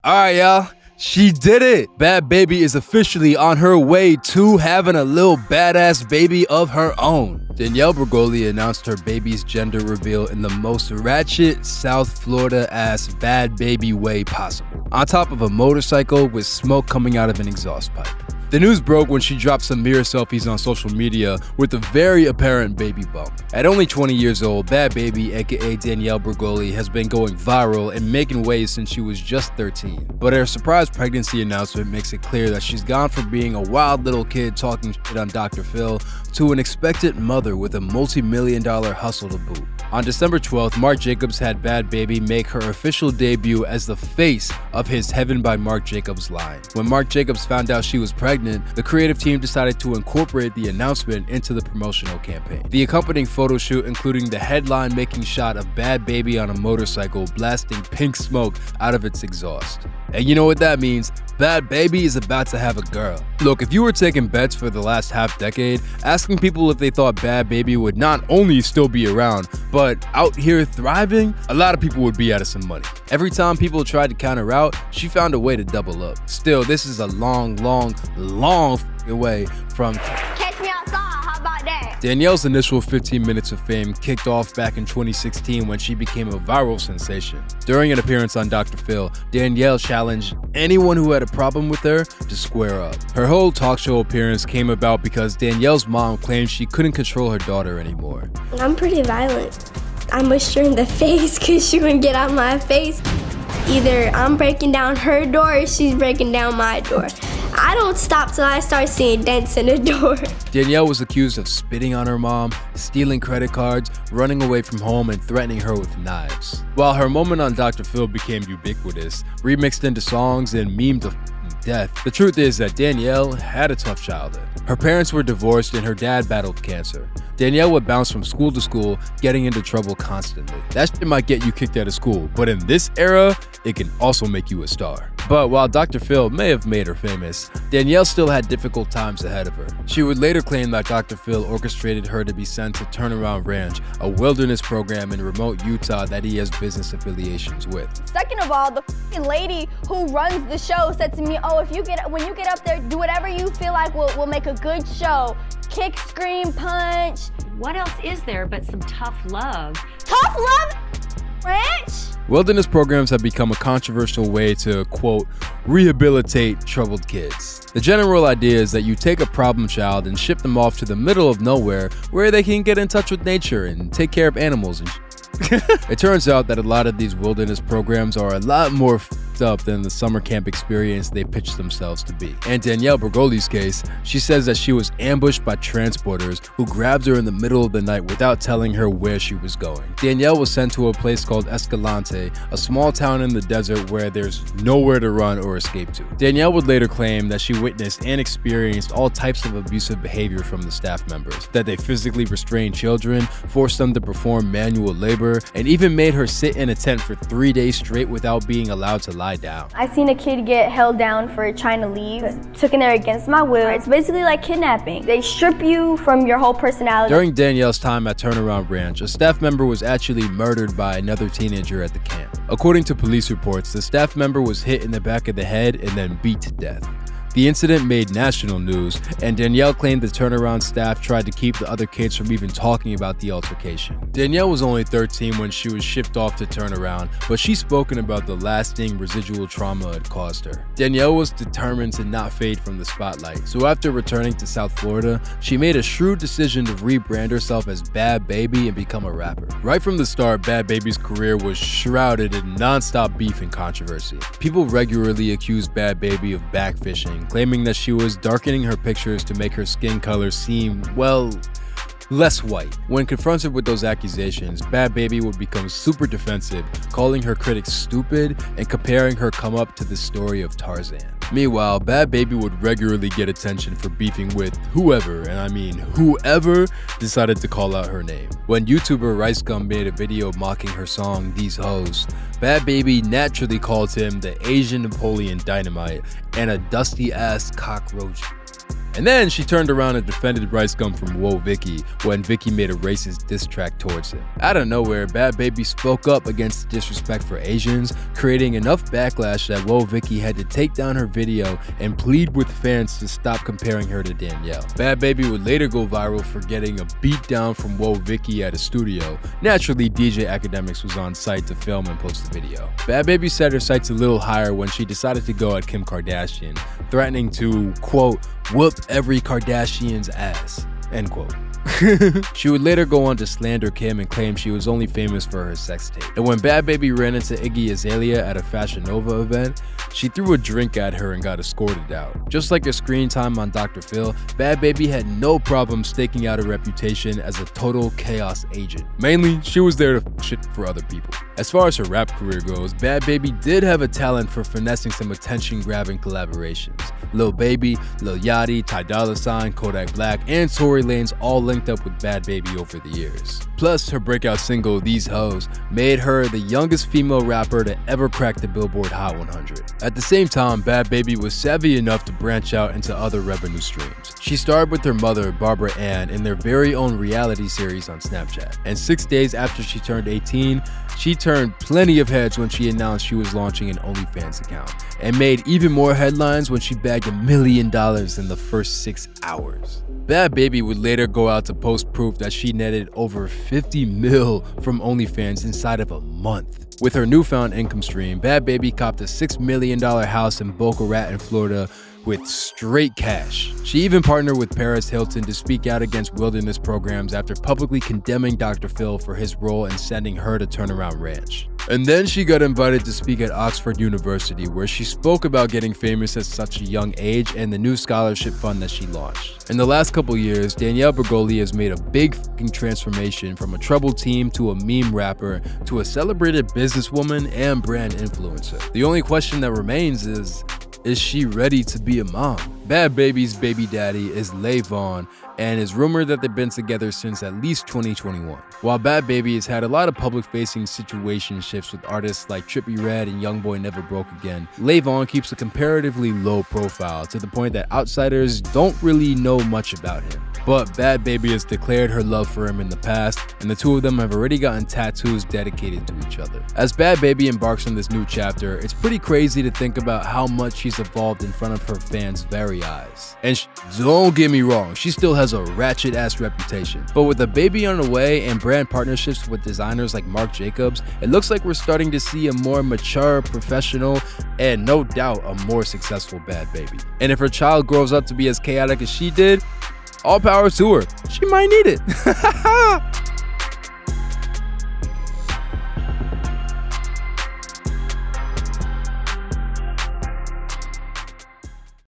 Alright, y'all. She did it! Bhad Bhabie is officially on her way to having a little badass baby of her own. Danielle Bregoli announced her baby's gender reveal in the most ratchet South Florida-ass Bhad Bhabie way possible, on top of a motorcycle with smoke coming out of an exhaust pipe. The news broke when she dropped some mirror selfies on social media with a very apparent baby bump. At only 20 years old, Bhad Bhabie, aka Danielle Bregoli, has been going viral and making waves since she was just 13. But her surprise pregnancy announcement makes it clear that she's gone from being a wild little kid talking shit on Dr. Phil to an expectant mother with a multi-million-dollar hustle to boot. On December 12th, Marc Jacobs had Bhad Bhabie make her official debut as the face of his Heaven by Marc Jacobs line. When Marc Jacobs found out she was pregnant, the creative team decided to incorporate the announcement into the promotional campaign. The accompanying photo shoot, including the headline-making shot of Bhad Bhabie on a motorcycle blasting pink smoke out of its exhaust. And you know what that means? Bhad Bhabie is about to have a girl. Look, if you were taking bets for the last half-decade, asking people if they thought Bhad Bhabie would not only still be around, but out here thriving, a lot of people would be out of some money. Every time people tried to counter her out, she found a way to double up. Still, this is a long way from Catch me outside, how about that? Danielle's initial 15 minutes of fame kicked off back in 2016 when she became a viral sensation. During an appearance on Dr. Phil, Danielle challenged anyone who had a problem with her to square up. Her whole talk show appearance came about because Danielle's mom claimed she couldn't control her daughter anymore. I'm pretty violent. I mushed her in the face because she wouldn't get out of my face. Either I'm breaking down her door or she's breaking down my door. I don't stop till I start seeing dents in the door. Danielle was accused of spitting on her mom, stealing credit cards, running away from home, and threatening her with knives. While her moment on Dr. Phil became ubiquitous, remixed into songs and memed to death, the truth is that Danielle had a tough childhood. Her parents were divorced and her dad battled cancer. Danielle would bounce from school to school, getting into trouble constantly. That shit might get you kicked out of school, but in this era, it can also make you a star. But while Dr. Phil may have made her famous, Danielle still had difficult times ahead of her. She would later claim that Dr. Phil orchestrated her to be sent to Turnaround Ranch, a wilderness program in remote Utah that he has business affiliations with. Second of all, the lady who runs the show said to me, oh, when you get up there, do whatever you feel like will make a good show. Kick, scream, punch. What else is there but some tough love? Tough love? Ranch? Wilderness programs have become a controversial way to, quote, rehabilitate troubled kids. The general idea is that you take a problem child and ship them off to the middle of nowhere where they can get in touch with nature and take care of animals and It turns out that a lot of these wilderness programs are a lot more f***ed up than the summer camp experience they pitched themselves to be. In Danielle Bregoli's case, she says that she was ambushed by transporters who grabbed her in the middle of the night without telling her where she was going. Danielle was sent to a place called Escalante, a small town in the desert where there's nowhere to run or escape to. Danielle would later claim that she witnessed and experienced all types of abusive behavior from the staff members, that they physically restrained children, forced them to perform manual labor, and even made her sit in a tent for 3 days straight without being allowed to lie down. I seen a kid get held down for trying to leave, taken there against my will. It's basically like kidnapping. They strip you from your whole personality. During Danielle's time at Turnaround Ranch, a staff member was actually murdered by another teenager at the camp. According to police reports, the staff member was hit in the back of the head and then beat to death. The incident made national news, and Danielle claimed the Turnaround staff tried to keep the other kids from even talking about the altercation. Danielle was only 13 when she was shipped off to Turnaround, but she's spoken about the lasting residual trauma it caused her. Danielle was determined to not fade from the spotlight, so after returning to South Florida, she made a shrewd decision to rebrand herself as Bhad Bhabie and become a rapper. Right from the start, Bhad Bhabie's career was shrouded in non-stop beef and controversy. People regularly accused Bhad Bhabie of backfishing, claiming that she was darkening her pictures to make her skin color seem, well, less white. When confronted with those accusations, Bhad Bhabie would become super defensive, calling her critics stupid and comparing her come up to the story of Tarzan. Meanwhile, Bhad Bhabie would regularly get attention for beefing with whoever, and I mean whoever, decided to call out her name. When YouTuber Rice Gum made a video mocking her song These Hoes, Bhad Bhabie naturally called him the Asian Napoleon Dynamite and a dusty ass cockroach. And then she turned around and defended Rice Gum from Whoa Vicky when Vicky made a racist diss track towards him. Out of nowhere, Bhad Bhabie spoke up against the disrespect for Asians, creating enough backlash that Whoa Vicky had to take down her video and plead with fans to stop comparing her to Danielle. Bhad Bhabie would later go viral for getting a beat down from Whoa Vicky at a studio. Naturally, DJ Academics was on site to film and post the video. Bhad Bhabie set her sights a little higher when she decided to go at Kim Kardashian, threatening to, quote, whoop every Kardashian's ass, end quote. She would later go on to slander Kim and claim she was only famous for her sex tape. And when Bhad Bhabie ran into Iggy Azalea at a Fashion Nova event, she threw a drink at her and got escorted out. Just like her screen time on Dr. Phil, Bhad Bhabie had no problem staking out a reputation as a total chaos agent. Mainly, she was there to shit for other people. As far as her rap career goes, Bhad Bhabie did have a talent for finessing some attention-grabbing collaborations. Lil Baby, Lil Yachty, Ty Dolla $ign, Kodak Black, and Tory Lanez all linked up with Bhad Bhabie over the years. Plus, her breakout single, These Hoes, made her the youngest female rapper to ever crack the Billboard Hot 100. At the same time, Bhad Bhabie was savvy enough to branch out into other revenue streams. She starred with her mother, Barbara Ann, in their very own reality series on Snapchat. And 6 days after she turned 18, she turned plenty of heads when she announced she was launching an OnlyFans account, and made even more headlines when she bagged $1 million in the first 6 hours. Bhad Bhabie would later go out to post proof that she netted over 50 mil from OnlyFans inside of a month. With her newfound income stream, Bhad Bhabie copped a $6 million house in Boca Raton, Florida, with straight cash. She even partnered with Paris Hilton to speak out against wilderness programs after publicly condemning Dr. Phil for his role in sending her to Turnaround Ranch. And then she got invited to speak at Oxford University, where she spoke about getting famous at such a young age and the new scholarship fund that she launched. In the last couple years, Danielle Bregoli has made a big fucking transformation from a troubled teen to a meme rapper to a celebrated businesswoman and brand influencer. The only question that remains is she ready to be a mom? Bhad Bhabie's baby daddy is Levon, and it's rumored that they've been together since at least 2021. While Bhad Bhabie has had a lot of public-facing situationships with artists like Trippie Redd and Youngboy Never Broke Again, Levon keeps a comparatively low profile to the point that outsiders don't really know much about him. But Bhad Bhabie has declared her love for him in the past, and the two of them have already gotten tattoos dedicated to each other. As Bhad Bhabie embarks on this new chapter, it's pretty crazy to think about how much she's evolved in front of her fans' very eyes. And don't get me wrong, she still has a ratchet-ass reputation. But with a baby on the way and brand partnerships with designers like Marc Jacobs, it looks like we're starting to see a more mature, professional, and no doubt a more successful Bhad Bhabie. And if her child grows up to be as chaotic as she did, all power to her. She might need it.